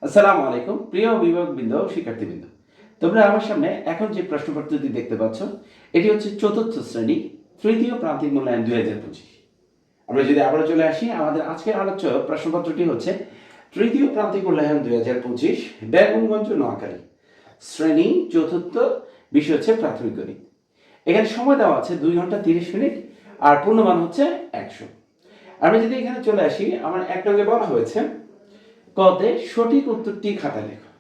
আসসালামু আলাইকুম প্রিয় অভিভাবকবৃন্দ ও শিক্ষার্থীবৃন্দ, তোমরা আমার সামনে এখন যে প্রশ্নপত্রটি দেখতে পাচ্ছ এটি হচ্ছে চতুর্থ শ্রেণী তৃতীয় প্রান্তিক মূল্যায়ন 2025। আমরা যদি আবারও চলে আসি, আমাদের আজকের আলোচ্য প্রশ্নপত্রটি হচ্ছে তৃতীয় প্রান্তিক মূল্যায়ন 2025 বেগমগঞ্জ নোয়াখালী শ্রেণী চতুর্থ, বিষয় হচ্ছে প্রাথমিক গণিত। এখানে সময় দেওয়া আছে 2 ঘন্টা 30 মিনিট আর পূর্ণমান হচ্ছে 100। আমরা যদি এখানে চলে আসি, আমার এক নঙ্গে বলা হয়েছে কতে সঠিক উত্তরটি খাতায় লেখো।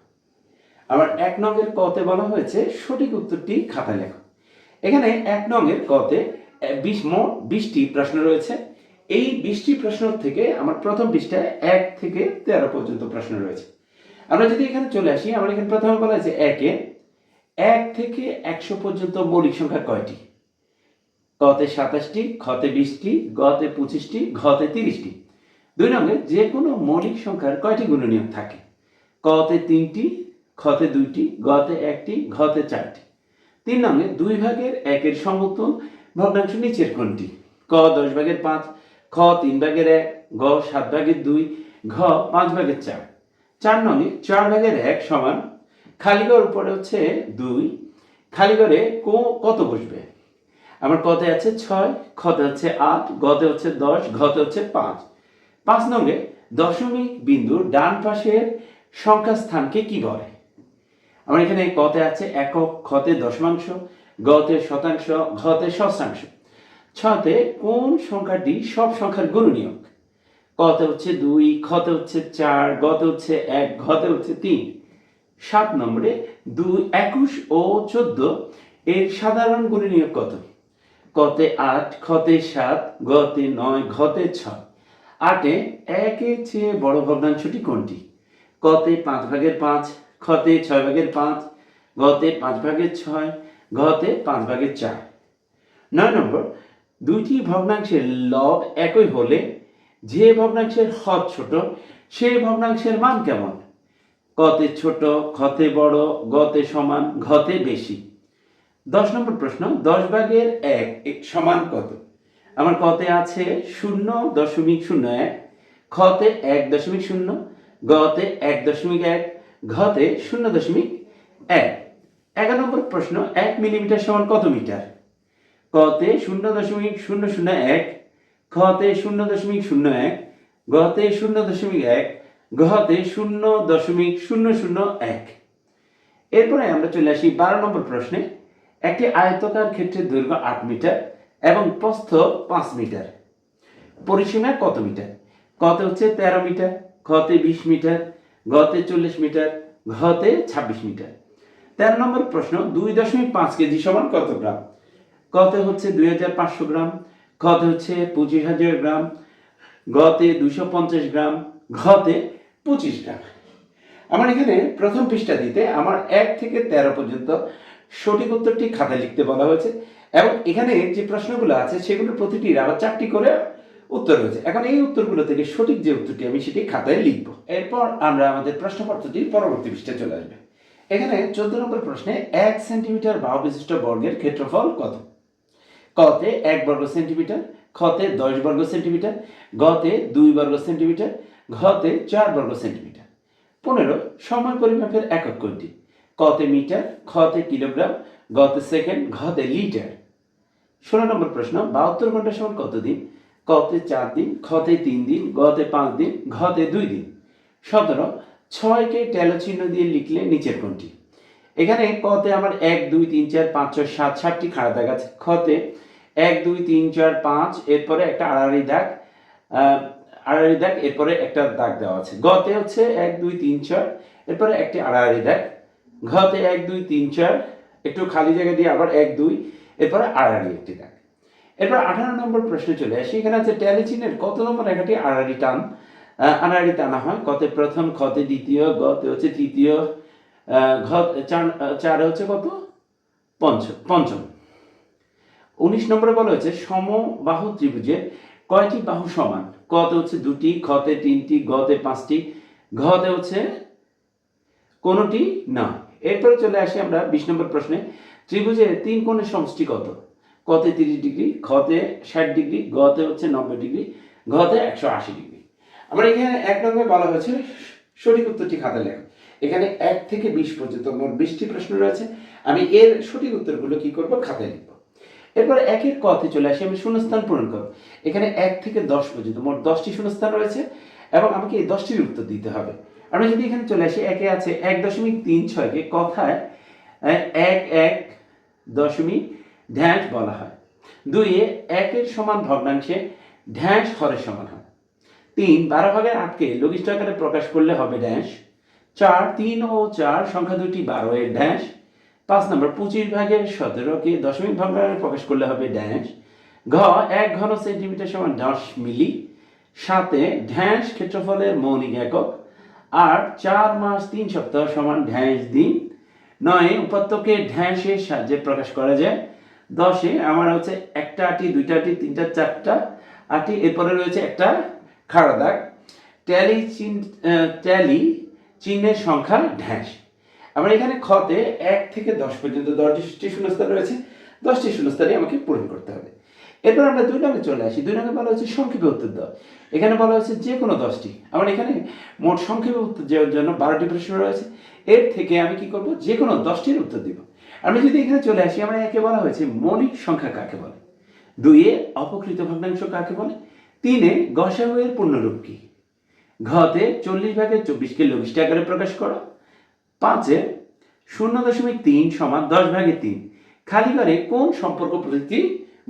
আবার এক নঙ্গের কতে বলা হয়েছে সঠিক উত্তরটি খাতায় লেখো। এখানে এক নঙ্গের কতে 20টি প্রশ্ন রয়েছে। এই 20টি প্রশ্ন থেকে আমার প্রথম পৃষ্ঠায় 1 থেকে 13 পর্যন্ত প্রশ্ন রয়েছে। আমরা যদি এখানে চলে আসি, আমার এখানে প্রথমে বলা হয়েছে 1 থেকে 100 পর্যন্ত মৌলিক সংখ্যা কয়টি? কতে 27টি, খতে 20টি, গতে 25টি, ঘতে 30টি। 2 নঙ্গে যে কোনো মৌলিক সংখ্যার কয়টি গুণনীয়ক থাকে? কতে 3টি, খতে 2টি, গতে 1টি, ঘতে 4টি। 3 নঙ্গে 2 ভাগের 1-এর সমতুল ভগ্নাংশ নিচের কোনটি? ক 10 ভাগের 5, খ 3 ভাগের 1, গ 7 ভাগের 2, ঘ 5 ভাগের 4। 4 নঙ্গে 4 ভাগের 1 সমান খালিঘর উপরে হচ্ছে 2, খালিঘরে কত বসবে? আমার কতে আছে 6, খতে হচ্ছে 8, গতে হচ্ছে 10, ঘতে হচ্ছে 5। 5 নঙ্গে দশমিক বিন্দুর ডান পাশের সংখ্যা স্থানকে কি বলে? আমার এখানে কতে আছে একক, খতে দশমাংশ, গতে শতাংশ, ঘতে ষষ্ঠাংশ। 6তে কোন সংখ্যাটি সব সংখ্যার গুণনীয়ক? কতে হচ্ছে 2, খতে হচ্ছে 4, গতে হচ্ছে 1, ঘতে হচ্ছে 3। 7 নম্বরে 2, 21 ও 14 এর সাধারণ গুণনীয়ক কত? কতে 8, খতে 7, গতে 9, ঘতে 6। 8-এ 1-এর চেয়ে বড় ভগ্নাংশটি কোনটি? কতে 5 ভাগের 5, খতে 6 ভাগের 5, গতে 5 ভাগের 6, ঘতে 5 ভাগের 4। 9 নম্বর, দুইটি ভগ্নাংশের লব একই হলে যে ভগ্নাংশের হর ছোট সেই ভগ্নাংশের মান কেমন? কতে ছোট, খতে বড়, গতে সমান, ঘতে বেশি। 10 নম্বর প্রশ্ন, 10 ভাগের 1 সমান কত? আমার কতে আছে 0.01, খতে 1.0, গতে 1.1, ঘতে 0.1। 11 নম্বর প্রশ্ন, 1 মিলিমিটার সমান কত মিটার? কতে 0.001, খতে 0.01, গতে 0.1, ঘতে 0.001। এরপরে আমরা চলে আসি 12 নম্বর প্রশ্নে। একটি আয়তকার ক্ষেত্রের দৈর্ঘ্য 8 মিটার এবং প্রস্থ 5 মিটার। পরিসীমা কত মিটার? কতে হচ্ছে 13 মিটার, খতে 20 মিটার, গতে 40 মিটার, ঘতে 26 মিটার। 13 নম্বর প্রশ্ন, 2.5 কেজি সমান কত গ্রাম? কতে হচ্ছে 2500 গ্রাম, খতে হচ্ছে 25,000 গ্রাম, গতে 250 গ্রাম, ঘতে 25 গ্রাম। আমার এখানে প্রথম পৃষ্ঠা দিতে আমার 1 থেকে 13 পর্যন্ত সঠিক উত্তরটি খাতায় লিখতে বলা হয়েছে এবং এখানে যে প্রশ্নগুলো আছে সেগুলোর প্রতিটির আবার 4টি করে উত্তর রয়েছে। এখন এই উত্তরগুলো থেকে সঠিক যে উত্তরটি আমি সেটি খাতায় লিখব। এরপর আমরা আমাদের প্রশ্নপত্রটির পরবর্তী পৃষ্ঠায় চলে আসবে। এখানে 14 নম্বর প্রশ্নে 1 সেন্টিমিটার বাহু বিশিষ্ট বর্গের ক্ষেত্রফল কত? কতে 1 বর্গ সেন্টিমিটার, খতে 10 বর্গ সেন্টিমিটার, গতে 2 বর্গ সেন্টিমিটার, ঘতে 4 বর্গ সেন্টিমিটার। 15 সময় পরিমাপের একক কোনটি? কতে মিটার, খতে কিলোগ্রাম, গতে সেকেন্ড, ঘতে লিটার। 16 নম্বর প্রশ্ন, 72 ঘন্টা সমান কত দিন? কতে 4 দিন, খতে 3 দিন, গতে 5 দিন, ঘতে 2 দিন। 17 6কে টেলো চিহ্ন দিয়ে লিখলে নিচের কোনটি? এখানে কতে আমার 1 2 3 4 5 6 7 7টি খাড়া দাগ আছে। খতে 1 2 3 4 5, এরপরে একটা আড়াআড়ি দাগ, এরপরে একটা দাগ দেওয়া আছে। গতে হচ্ছে 1 2 3 4, এরপরে একটি আড়াআড়ি দাগ। ঘতে 1 2 3 4, একটু খালি জায়গা দিয়ে আবার 1 2, এরপরে আড়াআড়ি একটি দাগ। এরপর 18 নম্বর প্রশ্নে চলে আসি। এখানে আছে টেলি চিহ্নের কত নম্বর রেখাটি আড়াআড়ি টানা হয়? কতে প্রথম, খতে দ্বিতীয়, গতে হচ্ছে তৃতীয়, চারে হচ্ছে কত? পঞ্চম। 19 নম্বরে বলা হয়েছে সমবাহু ত্রিভুজের কয়টি বাহু সমান? কতে হচ্ছে 2টি, খতে 3টি, গতে 5টি, ঘতে হচ্ছে কোনটি না। এরপরে চলে আসি আমরা 20 নম্বর প্রশ্নে। ত্রিভুজের 3 কোণের সমষ্টি কত? কতে 30 ডিগ্রি, খতে 60 ডিগ্রি, গতে হচ্ছে 90 ডিগ্রি, ঘতে 180 ডিগ্রি। আমরা এখানে 1 নম্বরে বলা হয়েছে সঠিক উত্তরটি খাতায় লেখো। এখানে 1 থেকে 20 পর্যন্ত মোট 20টি প্রশ্ন রয়েছে। আমি এর সঠিক উত্তরগুলো কি করব, খাতায় লিখব। এরপর 1-এর ক-তে চলে আসি, আমি শূন্যস্থান পূরণ করব। এখানে 1 থেকে 10 পর্যন্ত মোট 10টি শূন্যস্থান রয়েছে এবং আমাকে এই 10টির উত্তর দিতে হবে। আমরা যদি এখানে চলে আসি, 1-এ আছে 1.36 কে কথায় 1.1 ড্যাশ বলা হয়। 2-এ 1-এর সমান ভগ্নাংশে ড্যাশ হরের সমান হয়। 3 12/8কে লঘিষ্ঠ আকারে প্রকাশ করলে হবে ড্যাশ। 4 3 ও 4 সংখ্যা দুটি 12 এর ড্যাশ। 5 নম্বর 25/17কে দশমিক ভগ্নাংশে প্রকাশ করলে হবে ড্যাশ। ঘ 1 ঘন সেন্টিমিটার সমান 10 মিলি। 7-এ ড্যাশ ক্ষেত্রফলের মৌলিক একক। 8 4 মাস 3 সপ্তাহ সমান ড্যাশ দিন। 9-এ উপাত্তকে ড্যাশের সাহায্যে প্রকাশ করা যায়। 10-এ আমার হচ্ছে একটা আটি, দুইটা আটি, তিনটা, চারটা আটি, এরপরে রয়েছে একটা খাড়া দাগ। ট্যালি চিহ্নের সংখ্যা ড্যাশ। আমার এখানে খতে 1 থেকে 10 পর্যন্ত 10টি শূন্যস্থান রয়েছে। 10টি শূন্যস্থানে আমাকে পূরণ করতে হবে। এরপর আমরা 2 নঙে চলে আসি। 2 নঙে বলা হচ্ছে সংক্ষেপে উত্তর দাও। এখানে বলা হচ্ছে যে কোনো 10টি। আমার এখানে মোট সংক্ষেপে উত্তর দেওয়ার জন্য 12টি প্রশ্ন রয়েছে। এর থেকে আমি কি করব, যে কোনো 10টির উত্তর দিব। আমি যদি এখানে চলে আসি, আমরা একে বলা হয়েছে মৌলিক সংখ্যা কাকে বলে। 2-এ অপকৃত ভগ্নাংশ কাকে বলে। 3-এ গসাগু এর পূর্ণরূপ কি। ঘতে 40/24কে লঘিষ্ঠ আকারে প্রকাশ করো। 5-এ 0.3 সমান 10/3 খালি ঘরে কোন সম্পর্ক প্রতীকটি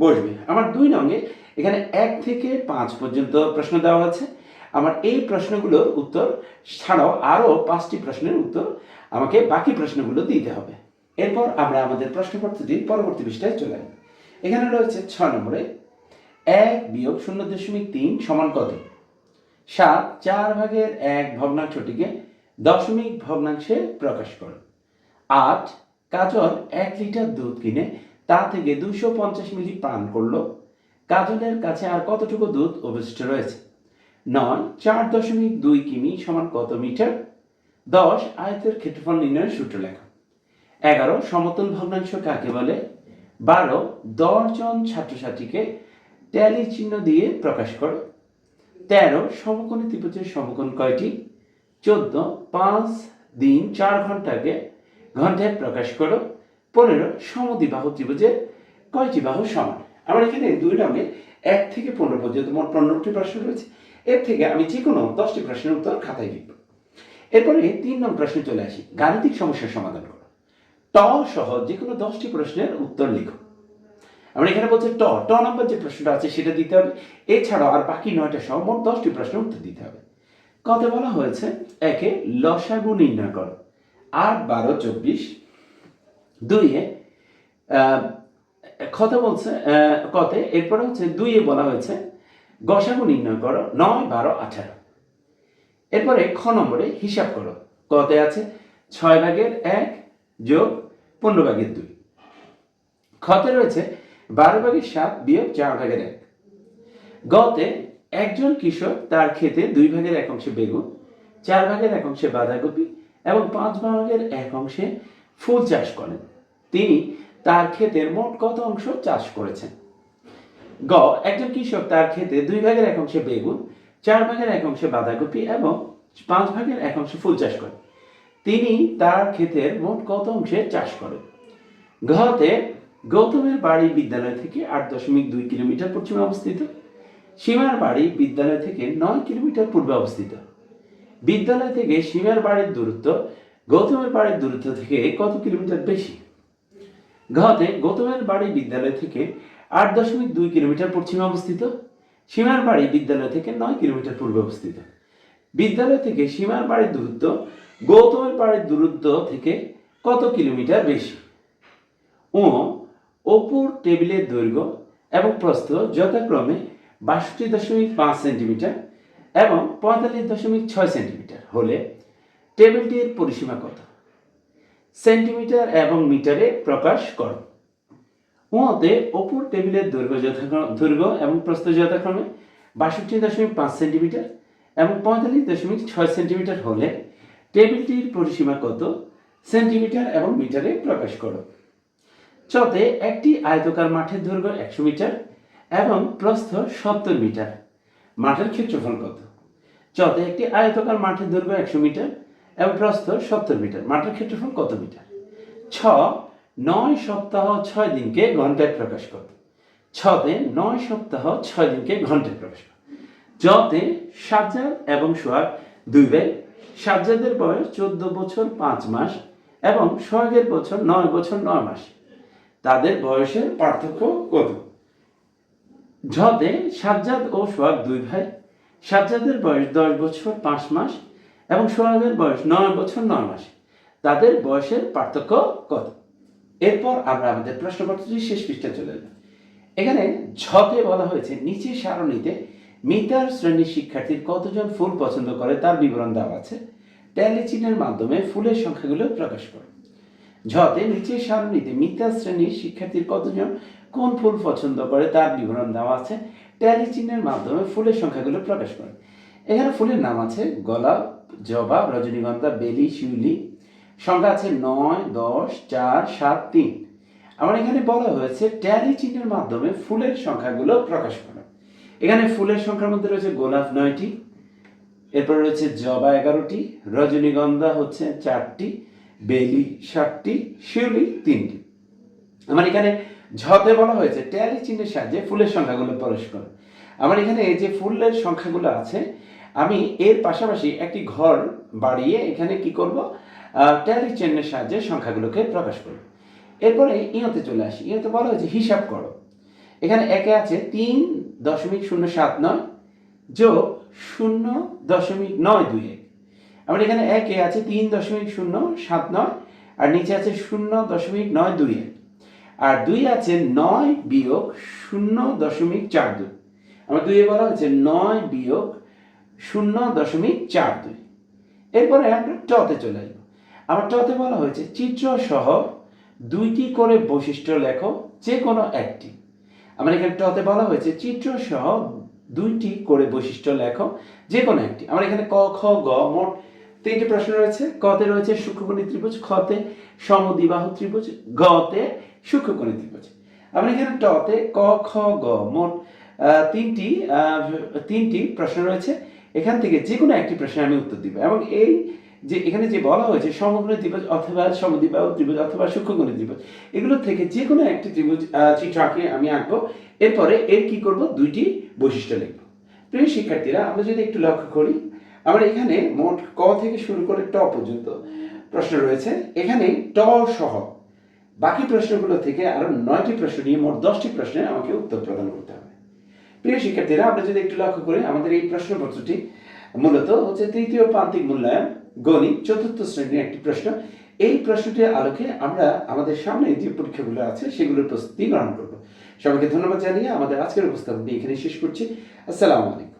বসবে। আমার 2 নঙে এখানে 1 থেকে 5 পর্যন্ত প্রশ্ন দেওয়া আছে। আমার এই প্রশ্নগুলোর উত্তর ছাড়াও আরও 5টি প্রশ্নের উত্তর আমাকে বাকি প্রশ্নগুলো দিতে হবে। এরপর আমরা আমাদের প্রশ্নপত্রটির পরবর্তী পৃষ্ঠায় চলে যাই। এখানে রয়েছে 6 নম্বরে 1 বিয়োগ 0.3 সমান কত। 7 4/1 ভগ্নাংশটিকে দশমিক ভগ্নাংশে প্রকাশ করো। 8 কাজল 1 লিটার দুধ কিনে তা থেকে 250 মিলি পান করলো। কাজলের কাছে আর কতটুকু দুধ অবশিষ্ট রয়েছে। 9 4.2 কিমি সমান কত মিটার। 10 আয়তের ক্ষেত্রফল নির্ণয়ের সূত্র লেখো। 11 সমতল ভগ্নাংশ কাকে বলে। 12 10 জন ছাত্রছাত্রীকে ট্যালি চিহ্ন দিয়ে প্রকাশ করো। 13 সমকোণী ত্রিভুজের সমকোণ কয়টি। 14 5 দিন 4 ঘন্টাকে ঘন্টায় প্রকাশ করো। 15 সমদ্বিবাহু ত্রিভুজের কয়টি বাহু সমান। আমার এখানে 2 নঙে 1 থেকে 15 পর্যন্ত মোট 15টি প্রশ্ন রয়েছে। এর থেকে আমি যে কোনো 10টি প্রশ্নের উত্তর খাতায় লিখব। এরপরে 3 নং প্রশ্নে চলে আসি। গাণিতিক সমস্যার সমাধান করো। ট সহ যে কোনো 10টি প্রশ্নের উত্তর লিখো। আমরা এখানে বলছে ট নাম্বার যে প্রশ্নটা আছে সেটা দিতে হবে। এছাড়াও আর বাকি 9টা সহ মোট 10টি প্রশ্নের উত্তর দিতে হবে। কতে বলা হয়েছে 1-এ লসাগু নির্ণয় করো। 8 12 24। 2-এ কত বলছে কতে, এরপরে হচ্ছে 2-এ বলা হয়েছে গসাগু নির্ণয় করো 9 12 18। এরপরে খ নম্বরে হিসাব করো। কতে আছে 6/1 যোগ 15/2। খতে রয়েছে 12/7 বিয়োগ 4/1। গতে একজন কৃষক তার ক্ষেতে 2/1 অংশে বেগুন, 4/1 অংশে বাঁধাকপি এবং 5/1 অংশে ফুল চাষ করেন। তিনি তার ক্ষেতের মোট কত অংশ চাষ করেছেন। গ একজন কৃষক তার ক্ষেতে 2/1 অংশে বেগুন, 4/1 অংশে বাঁধাকপি এবং 5/1 অংশে ফুল চাষ করেন। তিনি তার ক্ষেতের মোট কত অংশে চাষ করেন। ঘতে গৌতমের বাড়ি বিদ্যালয় থেকে 8.2 কিলোমিটার পশ্চিমে অবস্থিত। সীমার বাড়ি বিদ্যালয় থেকে 9 কিলোমিটার পূর্বে অবস্থিত। বিদ্যালয় থেকে সীমার বাড়ির দূরত্ব গৌতমের বাড়ির দূরত্ব থেকে কত কিলোমিটার বেশি। ঘতে গৌতমের বাড়ি বিদ্যালয় থেকে 8.2 কিলোমিটার পশ্চিমে অবস্থিত। সীমার বাড়ি বিদ্যালয় থেকে 9 কিলোমিটার পূর্বে অবস্থিত। বিদ্যালয় থেকে সীমার বাড়ির দূরত্ব গৌতমের বাড়ির দূরত্ব থেকে কত কিলোমিটার বেশি। ও অপুর টেবিলের দৈর্ঘ্য এবং প্রস্থ যথাক্রমে 62.5 সেন্টিমিটার এবং 45.6 সেন্টিমিটার হলে টেবিলটির পরিসীমা কত। সেন্টিমিটার এবং মিটারে প্রকাশ করো। উতে অপুর টেবিলের দৈর্ঘ্য এবং প্রস্থ যথাক্রমে 62.5 সেন্টিমিটার এবং 45.6 সেন্টিমিটার হলে টেবিলটির পরিসীমা কত, সেন্টিমিটার এবং মিটারে প্রকাশ করো। চতে একটি আয়তকার মাঠের দৈর্ঘ্য 100 মিটার এবং প্রস্থ 70 মিটার। মাঠের ক্ষেত্রফল কত। চতে একটি আয়তকার মাঠের দৈর্ঘ্য 100 মিটার এবং প্রস্থ 70 মিটার, মাঠের ক্ষেত্রফল কত মিটার? 9 সপ্তাহ 6 দিনকে ঘন্টায় প্রকাশ করে। ছতে 9 সপ্তাহ 6 দিনকে ঘন্টায় প্রকাশ করে। জতে সাজ্জাদ এবং সোহাগ 2 ভাই। সাজ্জাদের বয়স 14 বছর 5 মাস এবং সোহাগের বছর 9 বছর 9 মাস। তাদের বয়সের পার্থক্য কত? ঝতে সাজ্জাদ ও সোহাগ 2 ভাই। সাজ্জাদের বয়স 10 বছর 5 মাস এবং সোহাগের বয়স 9 বছর 9 মাস। তাদের বয়সের পার্থক্য কত? এরপর আমরা আমাদের প্রশ্নপত্রটির শেষ পৃষ্ঠায় চলে এলাম। এখানে ঝতে বলা হয়েছে নিচের সারণীতে মিটার শ্রেণীর শিক্ষার্থীর কতজন ফুল পছন্দ করে তার বিবরণ দেওয়া আছে। ট্যালি চিহ্নের মাধ্যমে ফুলের সংখ্যাগুলো প্রকাশ করো। ঝতে নিচের সারণীতে মিটার শ্রেণীর শিক্ষার্থীর কতজন কোন ফুল পছন্দ করে তার বিবরণ দেওয়া আছে। ট্যালি চিহ্নের মাধ্যমে ফুলের সংখ্যাগুলো প্রকাশ করে। এখানে ফুলের নাম আছে গোলাপ, জবা, রজনীগন্ধা, বেলি, শিউলি। সংখ্যা আছে 9, 10, 4, 7, 3। আমার এখানে বলা হয়েছে ট্যালি চিহ্নের মাধ্যমে ফুলের সংখ্যাগুলো প্রকাশ করা। এখানে ফুলের সংখ্যার মধ্যে রয়েছে গোলাপ 9টি, এরপর রয়েছে জবা 11টি, রজনীগন্ধা হচ্ছে 4টি, বেলি 7টি, শিউলি 3টি। আমার এখানে ঝতে বলা হয়েছে ট্যালি চিহ্নের সাহায্যে ফুলের সংখ্যাগুলো প্রকাশ করা। আমার এখানে যে ফুলের সংখ্যাগুলো আছে আমি এর পাশাপাশি একটি ঘর বাড়িয়ে এখানে কি করব, ট্যালি চিহ্নের সাহায্যে সংখ্যাগুলোকে প্রকাশ করব। এরপরে ইয়তে চলে আসি। ইয়তে বলা হয়েছে হিসাব করো। এখানে একে আছে 3.079 যোগ 0.921। আমার এখানে একে আছে 3.079 আর নিচে আছে 0.921 আর 2 আছে 9 বিয়োগ 0.42। আমার 2 বলা হচ্ছে 9 বিয়োগ 0.42। এরপরে আমরা টতে চলে আসবো। আমার টতে বলা হয়েছে চিত্র সহ 2টি করে বৈশিষ্ট্য লেখো, যে কোনো একটি। আমার এখানে টতে বলা হয়েছে চিত্র সহ 2টি করে বৈশিষ্ট্য লেখো, যে কোনো একটি। আমার এখানে ক, খ, গ মোট 3টি প্রশ্ন রয়েছে। কতে রয়েছে সূক্ষ্মকোণী ত্রিভুজ, খতে সমদ্বিবাহু ত্রিভুজ, গতে সূক্ষ্মকোণী ত্রিভুজ। আমরা এখানে টতে ক, খ, গ মোট 3টি প্রশ্ন রয়েছে। এখান থেকে যে কোনো একটি প্রশ্নের আমি উত্তর দিব এবং এই যে এখানে যে বলা হয়েছে সমকোণী ত্রিভুজ অথবা সমদ্বিবাহু ত্রিভুজ অথবা সূক্ষ্মকোণী ত্রিভুজ, এগুলো থেকে যে কোনো একটি ত্রিভুজ চিত্র আঁকে আমি আঁকবো। এরপরে এর কি করব, 2টি বৈশিষ্ট্য লিখব। প্রিয় শিক্ষার্থীরা, আমরা যদি একটু লক্ষ্য করি, আমরা এখানে মোট ক থেকে শুরু করে ট পর্যন্ত প্রশ্ন রয়েছে। এখানে ট সহ বাকি প্রশ্নগুলো থেকে আরো 9টি প্রশ্ন নিয়ে মোট 10টি প্রশ্নের আমাকে উত্তর প্রদান করতে হবে। প্রিয় শিক্ষার্থীরা, আমরা যদি একটু লক্ষ্য করি, আমাদের এই প্রশ্নপত্রটি মূলত হচ্ছে তৃতীয় প্রান্তিক মূল্যায়ন গণিত 4র্থ শ্রেণীর একটি প্রশ্ন। এই প্রশ্নটির আলোকে আমরা আমাদের সামনে যে পরীক্ষাগুলো আছে সেগুলোর প্রস্তুতি গ্রহণ করব। সবাইকে ধন্যবাদ জানিয়ে আমাদের আজকের উপস্থাপনটি এখানে শেষ করছি। আসসালামু আলাইকুম।